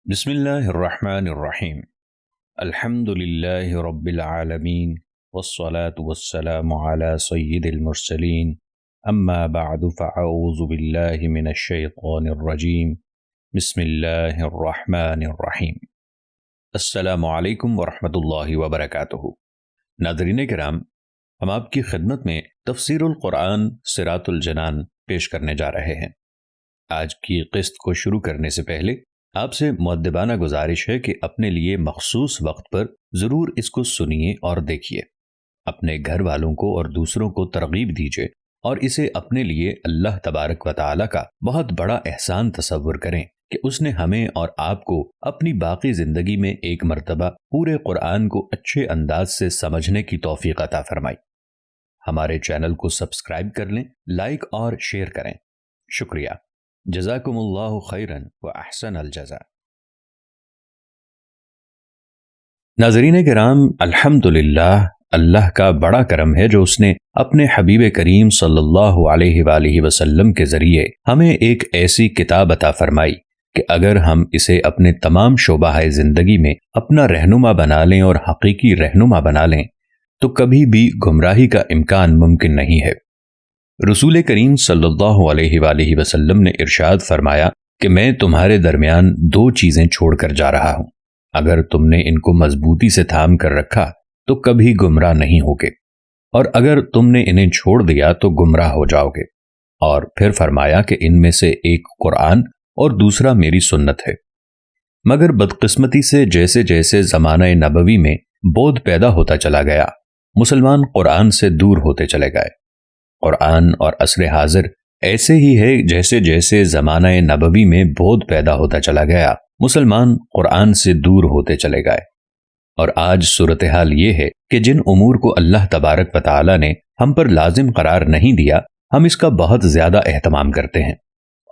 بسم اللہ الرحمن الرحیم الحمد للہ رب العالمین والصلاة والسلام علی سید المرسلین اما بعد فاعوذ باللہ من الشیطان الرجیم بسم اللہ الرحمن الرحیم۔ السلام علیکم ورحمۃ اللہ وبرکاتہ۔ ناظرین کرام، ہم آپ کی خدمت میں تفسیر القرآن صراط الجنان پیش کرنے جا رہے ہیں۔ آج کی قسط کو شروع کرنے سے پہلے آپ سے مؤدبانہ گزارش ہے کہ اپنے لیے مخصوص وقت پر ضرور اس کو سنیے اور دیکھیے، اپنے گھر والوں کو اور دوسروں کو ترغیب دیجیے اور اسے اپنے لیے اللہ تبارک و تعالی کا بہت بڑا احسان تصور کریں کہ اس نے ہمیں اور آپ کو اپنی باقی زندگی میں ایک مرتبہ پورے قرآن کو اچھے انداز سے سمجھنے کی توفیق عطا فرمائی۔ ہمارے چینل کو سبسکرائب کر لیں، لائک اور شیئر کریں۔ شکریہ۔ جزاکم اللہ خیرا و احسن الجزاء۔ ناظرین کرام، الحمدللہ، اللہ کا بڑا کرم ہے جو اس نے اپنے حبیب کریم صلی اللہ علیہ وآلہ وسلم کے ذریعے ہمیں ایک ایسی کتاب عطا فرمائی کہ اگر ہم اسے اپنے تمام شعبہ زندگی میں اپنا رہنما بنا لیں اور حقیقی رہنما بنا لیں تو کبھی بھی گمراہی کا امکان ممکن نہیں ہے۔ رسول کریم صلی اللہ علیہ وآلہ وسلم نے ارشاد فرمایا کہ میں تمہارے درمیان دو چیزیں چھوڑ کر جا رہا ہوں، اگر تم نے ان کو مضبوطی سے تھام کر رکھا تو کبھی گمراہ نہیں ہوگے، اور اگر تم نے انہیں چھوڑ دیا تو گمراہ ہو جاؤ گے۔ اور پھر فرمایا کہ ان میں سے ایک قرآن اور دوسرا میری سنت ہے۔ مگر بدقسمتی سے جیسے جیسے زمانہ نبوی میں بودھ پیدا ہوتا چلا گیا، مسلمان قرآن سے دور ہوتے چلے گئے۔ قرآن اور عصر حاضر ایسے ہی ہے جیسے جیسے زمانہ نبوی میں بودھ پیدا ہوتا چلا گیا، مسلمان قرآن سے دور ہوتے چلے گئے۔ اور آج صورتحال یہ ہے کہ جن امور کو اللہ تبارک و تعالی نے ہم پر لازم قرار نہیں دیا، ہم اس کا بہت زیادہ اہتمام کرتے ہیں،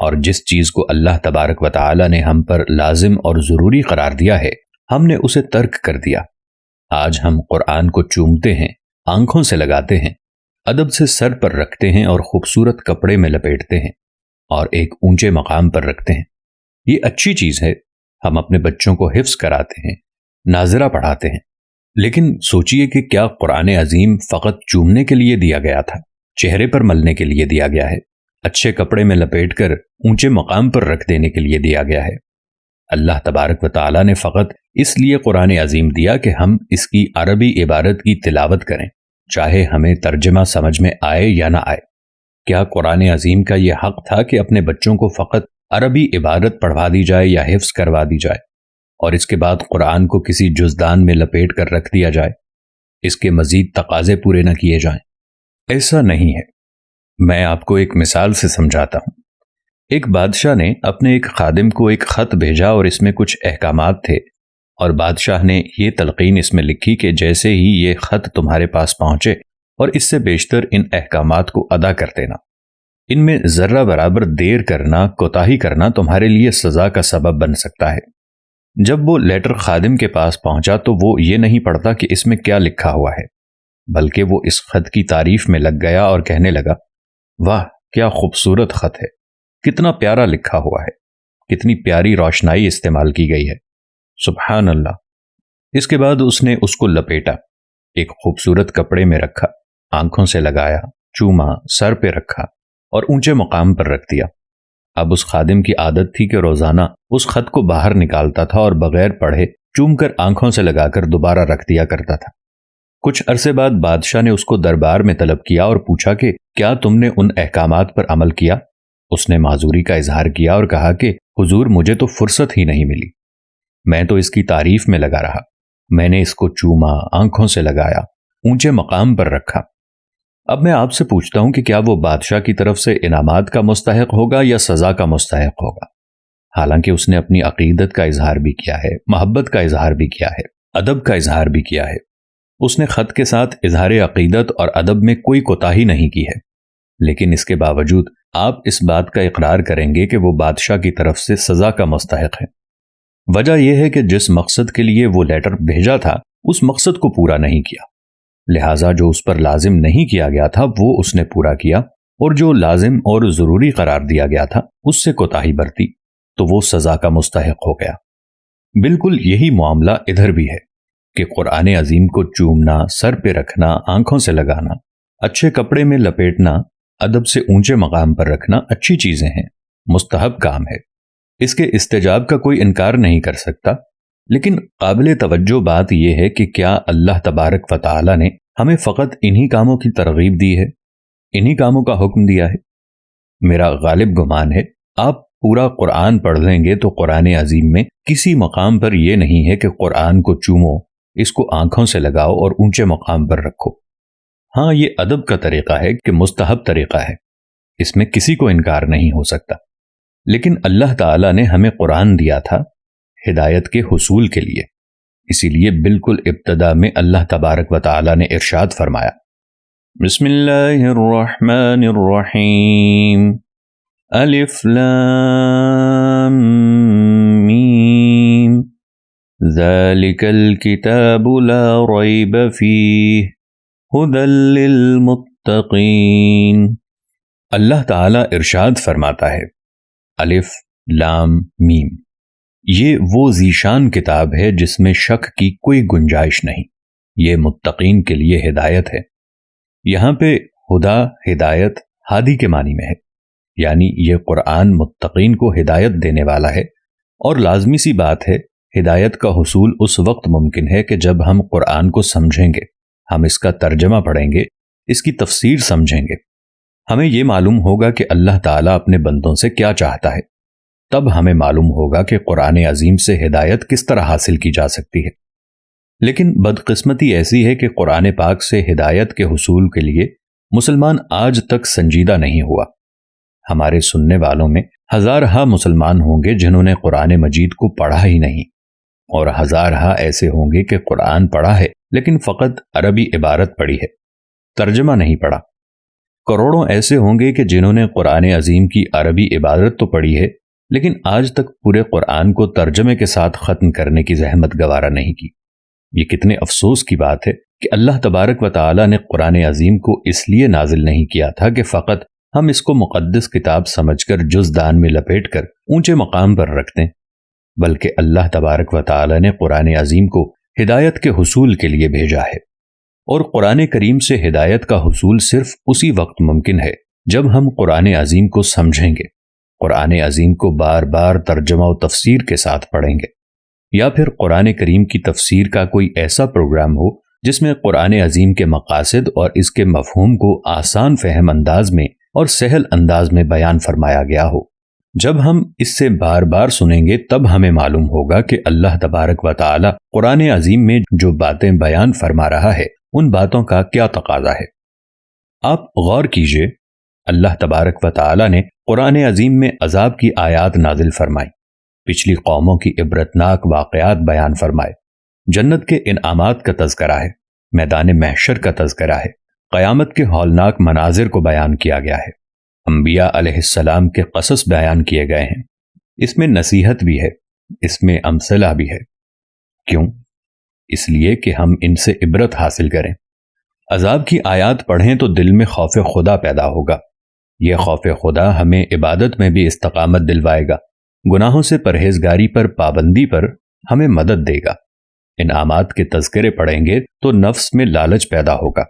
اور جس چیز کو اللہ تبارک و تعالی نے ہم پر لازم اور ضروری قرار دیا ہے، ہم نے اسے ترک کر دیا۔ آج ہم قرآن کو چومتے ہیں، آنکھوں سے لگاتے ہیں، ادب سے سر پر رکھتے ہیں اور خوبصورت کپڑے میں لپیٹتے ہیں اور ایک اونچے مقام پر رکھتے ہیں۔ یہ اچھی چیز ہے، ہم اپنے بچوں کو حفظ کراتے ہیں، ناظرہ پڑھاتے ہیں، لیکن سوچئے کہ کیا قرآن عظیم فقط چومنے کے لیے دیا گیا تھا، چہرے پر ملنے کے لیے دیا گیا ہے، اچھے کپڑے میں لپیٹ کر اونچے مقام پر رکھ دینے کے لیے دیا گیا ہے؟ اللہ تبارک و تعالی نے فقط اس لیے قرآن عظیم دیا کہ ہم اس کی عربی عبارت کی تلاوت کریں، چاہے ہمیں ترجمہ سمجھ میں آئے یا نہ آئے۔ کیا قرآن عظیم کا یہ حق تھا کہ اپنے بچوں کو فقط عربی عبارت پڑھوا دی جائے یا حفظ کروا دی جائے، اور اس کے بعد قرآن کو کسی جزدان میں لپیٹ کر رکھ دیا جائے، اس کے مزید تقاضے پورے نہ کیے جائیں؟ ایسا نہیں ہے۔ میں آپ کو ایک مثال سے سمجھاتا ہوں۔ ایک بادشاہ نے اپنے ایک خادم کو ایک خط بھیجا اور اس میں کچھ احکامات تھے، اور بادشاہ نے یہ تلقین اس میں لکھی کہ جیسے ہی یہ خط تمہارے پاس پہنچے اور اس سے بیشتر ان احکامات کو ادا کر دینا، ان میں ذرہ برابر دیر کرنا، کوتاہی کرنا تمہارے لیے سزا کا سبب بن سکتا ہے۔ جب وہ لیٹر خادم کے پاس پہنچا تو وہ یہ نہیں پڑھتا کہ اس میں کیا لکھا ہوا ہے، بلکہ وہ اس خط کی تعریف میں لگ گیا اور کہنے لگا، واہ کیا خوبصورت خط ہے، کتنا پیارا لکھا ہوا ہے، کتنی پیاری روشنائی استعمال کی گئی ہے، سبحان اللہ۔ اس کے بعد اس نے اس کو لپیٹا، ایک خوبصورت کپڑے میں رکھا، آنکھوں سے لگایا، چوما، سر پہ رکھا اور اونچے مقام پر رکھ دیا۔ اب اس خادم کی عادت تھی کہ روزانہ اس خط کو باہر نکالتا تھا اور بغیر پڑھے چوم کر آنکھوں سے لگا کر دوبارہ رکھ دیا کرتا تھا۔ کچھ عرصے بعد بادشاہ نے اس کو دربار میں طلب کیا اور پوچھا کہ کیا تم نے ان احکامات پر عمل کیا؟ اس نے معذوری کا اظہار کیا اور کہا کہ حضور مجھے تو فرصت ہی نہیں ملی، میں تو اس کی تعریف میں لگا رہا، میں نے اس کو چوما، آنکھوں سے لگایا، اونچے مقام پر رکھا۔ اب میں آپ سے پوچھتا ہوں کہ کیا وہ بادشاہ کی طرف سے انعامات کا مستحق ہوگا یا سزا کا مستحق ہوگا؟ حالانکہ اس نے اپنی عقیدت کا اظہار بھی کیا ہے، محبت کا اظہار بھی کیا ہے، ادب کا اظہار بھی کیا ہے۔ اس نے خط کے ساتھ اظہار عقیدت اور ادب میں کوئی کوتاہی نہیں کی ہے، لیکن اس کے باوجود آپ اس بات کا اقرار کریں گے کہ وہ بادشاہ کی طرف سے سزا کا مستحق ہے۔ وجہ یہ ہے کہ جس مقصد کے لیے وہ لیٹر بھیجا تھا اس مقصد کو پورا نہیں کیا، لہٰذا جو اس پر لازم نہیں کیا گیا تھا وہ اس نے پورا کیا، اور جو لازم اور ضروری قرار دیا گیا تھا اس سے کوتاہی برتی تو وہ سزا کا مستحق ہو گیا۔ بالکل یہی معاملہ ادھر بھی ہے کہ قرآن عظیم کو چومنا، سر پہ رکھنا، آنکھوں سے لگانا، اچھے کپڑے میں لپیٹنا، ادب سے اونچے مقام پر رکھنا اچھی چیزیں ہیں، مستحب کام ہے، اس کے استجاب کا کوئی انکار نہیں کر سکتا۔ لیکن قابل توجہ بات یہ ہے کہ کیا اللہ تبارک و تعالی نے ہمیں فقط انہی کاموں کی ترغیب دی ہے، انہی کاموں کا حکم دیا ہے؟ میرا غالب گمان ہے آپ پورا قرآن پڑھ لیں گے تو قرآن عظیم میں کسی مقام پر یہ نہیں ہے کہ قرآن کو چومو، اس کو آنکھوں سے لگاؤ اور اونچے مقام پر رکھو۔ ہاں، یہ ادب کا طریقہ ہے کہ مستحب طریقہ ہے، اس میں کسی کو انکار نہیں ہو سکتا، لیکن اللہ تعالیٰ نے ہمیں قرآن دیا تھا ہدایت کے حصول کے لیے، اسی لیے بالکل ابتدا میں اللہ تبارک و تعالیٰ نے ارشاد فرمایا، بسم اللہ الرحمن الرحیم، الف لام میم، ذالک الکتاب لا ریب فیہ ھدی للمتقین۔ اللہ تعالیٰ ارشاد فرماتا ہے، الف لام میم، یہ وہ ذیشان کتاب ہے جس میں شک کی کوئی گنجائش نہیں، یہ متقین کے لیے ہدایت ہے۔ یہاں پہ ہدا ہدایت ہادی کے معنی میں ہے، یعنی یہ قرآن متقین کو ہدایت دینے والا ہے، اور لازمی سی بات ہے ہدایت کا حصول اس وقت ممکن ہے کہ جب ہم قرآن کو سمجھیں گے، ہم اس کا ترجمہ پڑھیں گے، اس کی تفسیر سمجھیں گے، ہمیں یہ معلوم ہوگا کہ اللہ تعالیٰ اپنے بندوں سے کیا چاہتا ہے، تب ہمیں معلوم ہوگا کہ قرآن عظیم سے ہدایت کس طرح حاصل کی جا سکتی ہے۔ لیکن بدقسمتی ایسی ہے کہ قرآن پاک سے ہدایت کے حصول کے لیے مسلمان آج تک سنجیدہ نہیں ہوا۔ ہمارے سننے والوں میں ہزارہا مسلمان ہوں گے جنہوں نے قرآن مجید کو پڑھا ہی نہیں، اور ہزارہا ایسے ہوں گے کہ قرآن پڑھا ہے لیکن فقط عربی عبارت پڑھی ہے، ترجمہ نہیں پڑھا۔ کروڑوں ایسے ہوں گے کہ جنہوں نے قرآن عظیم کی عربی عبارت تو پڑھی ہے لیکن آج تک پورے قرآن کو ترجمے کے ساتھ ختم کرنے کی زحمت گوارا نہیں کی۔ یہ کتنے افسوس کی بات ہے کہ اللہ تبارک و تعالی نے قرآن عظیم کو اس لیے نازل نہیں کیا تھا کہ فقط ہم اس کو مقدس کتاب سمجھ کر جزدان میں لپیٹ کر اونچے مقام پر رکھ دیں، بلکہ اللہ تبارک و تعالی نے قرآن عظیم کو ہدایت کے حصول کے لیے بھیجا ہے، اور قرآن کریم سے ہدایت کا حصول صرف اسی وقت ممکن ہے جب ہم قرآن عظیم کو سمجھیں گے، قرآن عظیم کو بار بار ترجمہ و تفسیر کے ساتھ پڑھیں گے، یا پھر قرآن کریم کی تفسیر کا کوئی ایسا پروگرام ہو جس میں قرآن عظیم کے مقاصد اور اس کے مفہوم کو آسان فہم انداز میں اور سہل انداز میں بیان فرمایا گیا ہو۔ جب ہم اس سے بار بار سنیں گے تب ہمیں معلوم ہوگا کہ اللہ تبارک و تعالی قرآن عظیم میں جو باتیں بیان فرما رہا ہے ان باتوں کا کیا تقاضا ہے۔ آپ غور کیجئے، اللہ تبارک و تعالی نے قرآن عظیم میں عذاب کی آیات نازل فرمائی، پچھلی قوموں کی عبرتناک واقعات بیان فرمائے، جنت کے انعامات کا تذکرہ ہے، میدان محشر کا تذکرہ ہے، قیامت کے ہولناک مناظر کو بیان کیا گیا ہے، انبیاء علیہ السلام کے قصص بیان کیے گئے ہیں، اس میں نصیحت بھی ہے، اس میں امثلہ بھی ہے۔ کیوں؟ اس لیے کہ ہم ان سے عبرت حاصل کریں۔ عذاب کی آیات پڑھیں تو دل میں خوف خدا پیدا ہوگا، یہ خوف خدا ہمیں عبادت میں بھی استقامت دلوائے گا، گناہوں سے پرہیزگاری پر پابندی پر ہمیں مدد دے گا۔ انعامات کے تذکرے پڑھیں گے تو نفس میں لالچ پیدا ہوگا،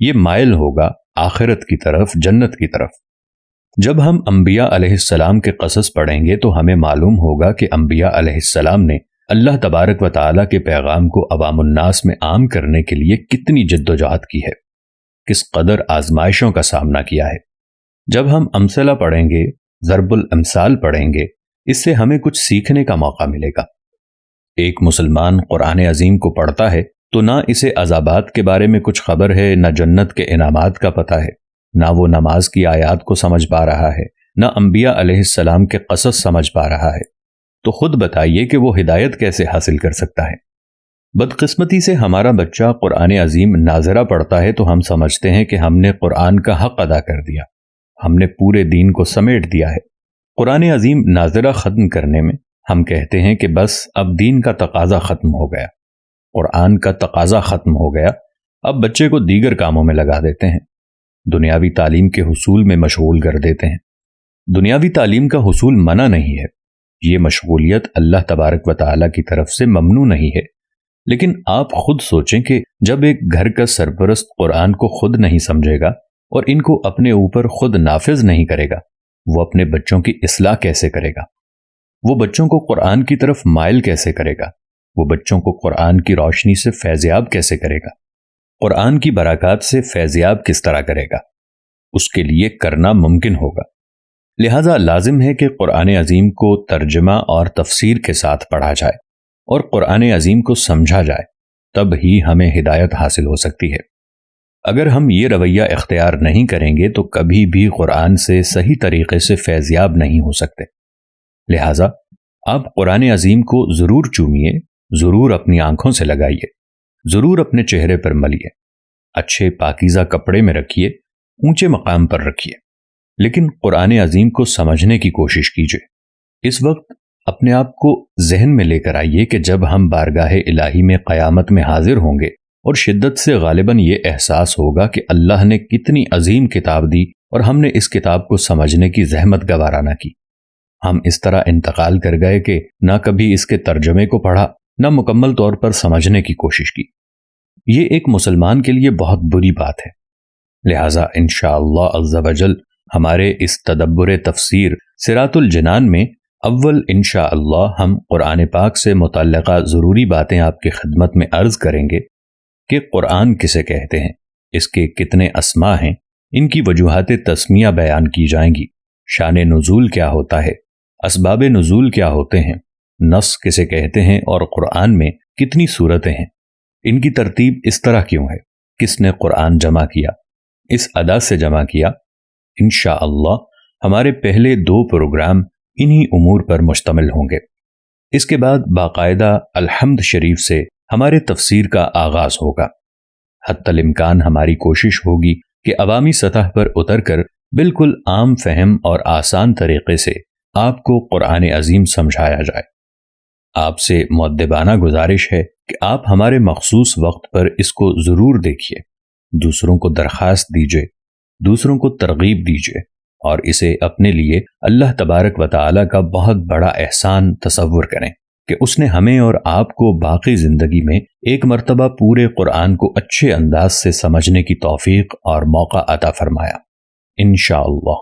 یہ مائل ہوگا آخرت کی طرف، جنت کی طرف۔ جب ہم انبیاء علیہ السلام کے قصص پڑھیں گے تو ہمیں معلوم ہوگا کہ انبیاء علیہ السلام نے اللہ تبارک و تعالیٰ کے پیغام کو عوام الناس میں عام کرنے کے لیے کتنی جدوجہد کی ہے، کس قدر آزمائشوں کا سامنا کیا ہے۔ جب ہم امثلہ پڑھیں گے، ضرب الامثال پڑھیں گے، اس سے ہمیں کچھ سیکھنے کا موقع ملے گا۔ ایک مسلمان قرآن عظیم کو پڑھتا ہے تو نہ اسے عذابات کے بارے میں کچھ خبر ہے، نہ جنت کے انعامات کا پتہ ہے، نہ وہ نماز کی آیات کو سمجھ پا رہا ہے، نہ انبیاء علیہ السلام کے قصص سمجھ پا رہا ہے، تو خود بتائیے کہ وہ ہدایت کیسے حاصل کر سکتا ہے؟ بدقسمتی سے ہمارا بچہ قرآن عظیم ناظرہ پڑھتا ہے تو ہم سمجھتے ہیں کہ ہم نے قرآن کا حق ادا کر دیا، ہم نے پورے دین کو سمیٹ دیا ہے۔ قرآن عظیم ناظرہ ختم کرنے میں ہم کہتے ہیں کہ بس اب دین کا تقاضا ختم ہو گیا، قرآن کا تقاضا ختم ہو گیا، اب بچے کو دیگر کاموں میں لگا دیتے ہیں، دنیاوی تعلیم کے حصول میں مشغول کر دیتے ہیں۔ دنیاوی تعلیم کا حصول منع نہیں ہے، یہ مشغولیت اللہ تبارک و تعالیٰ کی طرف سے ممنوع نہیں ہے، لیکن آپ خود سوچیں کہ جب ایک گھر کا سرپرست قرآن کو خود نہیں سمجھے گا اور ان کو اپنے اوپر خود نافذ نہیں کرے گا، وہ اپنے بچوں کی اصلاح کیسے کرے گا؟ وہ بچوں کو قرآن کی طرف مائل کیسے کرے گا؟ وہ بچوں کو قرآن کی روشنی سے فیضیاب کیسے کرے گا؟ قرآن کی برکات سے فیضیاب کس طرح کرے گا؟ اس کے لیے کرنا ممکن ہوگا۔ لہذا لازم ہے کہ قرآن عظیم کو ترجمہ اور تفسیر کے ساتھ پڑھا جائے اور قرآن عظیم کو سمجھا جائے، تب ہی ہمیں ہدایت حاصل ہو سکتی ہے۔ اگر ہم یہ رویہ اختیار نہیں کریں گے تو کبھی بھی قرآن سے صحیح طریقے سے فیضیاب نہیں ہو سکتے۔ لہٰذا آپ قرآن عظیم کو ضرور چومیے، ضرور اپنی آنکھوں سے لگائیے، ضرور اپنے چہرے پر ملیے، اچھے پاکیزہ کپڑے میں رکھیے، اونچے مقام پر رکھیے، لیکن قرآن عظیم کو سمجھنے کی کوشش کیجیے۔ اس وقت اپنے آپ کو ذہن میں لے کر آئیے کہ جب ہم بارگاہ الہی میں قیامت میں حاضر ہوں گے اور شدت سے غالباً یہ احساس ہوگا کہ اللہ نے کتنی عظیم کتاب دی اور ہم نے اس کتاب کو سمجھنے کی زحمت گوارا نہ کی۔ ہم اس طرح انتقال کر گئے کہ نہ کبھی اس کے ترجمے کو پڑھا، نہ مکمل طور پر سمجھنے کی کوشش کی۔ یہ ایک مسلمان کے لیے بہت بری بات ہے۔ لہٰذا انشاءاللہ عز و جل ہمارے اس تدبر تفسیر صراط الجنان میں اول انشاءاللہ ہم قرآن پاک سے متعلقہ ضروری باتیں آپ کی خدمت میں عرض کریں گے کہ قرآن کسے کہتے ہیں، اس کے کتنے اسماء ہیں، ان کی وجوہات تسمیہ بیان کی جائیں گی، شان نزول کیا ہوتا ہے، اسباب نزول کیا ہوتے ہیں، نص کسے کہتے ہیں اور قرآن میں کتنی صورتیں ہیں، ان کی ترتیب اس طرح کیوں ہے، کس نے قرآن جمع کیا، اس ادا سے جمع کیا۔ انشاءاللہ ہمارے پہلے 2 پروگرام انہی امور پر مشتمل ہوں گے۔ اس کے بعد باقاعدہ الحمد شریف سے ہمارے تفسیر کا آغاز ہوگا۔ حتی الامکان ہماری کوشش ہوگی کہ عوامی سطح پر اتر کر بالکل عام فہم اور آسان طریقے سے آپ کو قرآن عظیم سمجھایا جائے۔ آپ سے مؤدبانہ گزارش ہے کہ آپ ہمارے مخصوص وقت پر اس کو ضرور دیکھیے، دوسروں کو درخواست دیجیے، دوسروں کو ترغیب دیجیے اور اسے اپنے لیے اللہ تبارک و تعالیٰ کا بہت بڑا احسان تصور کریں کہ اس نے ہمیں اور آپ کو باقی زندگی میں ایک مرتبہ پورے قرآن کو اچھے انداز سے سمجھنے کی توفیق اور موقع عطا فرمایا۔ انشاءاللہ۔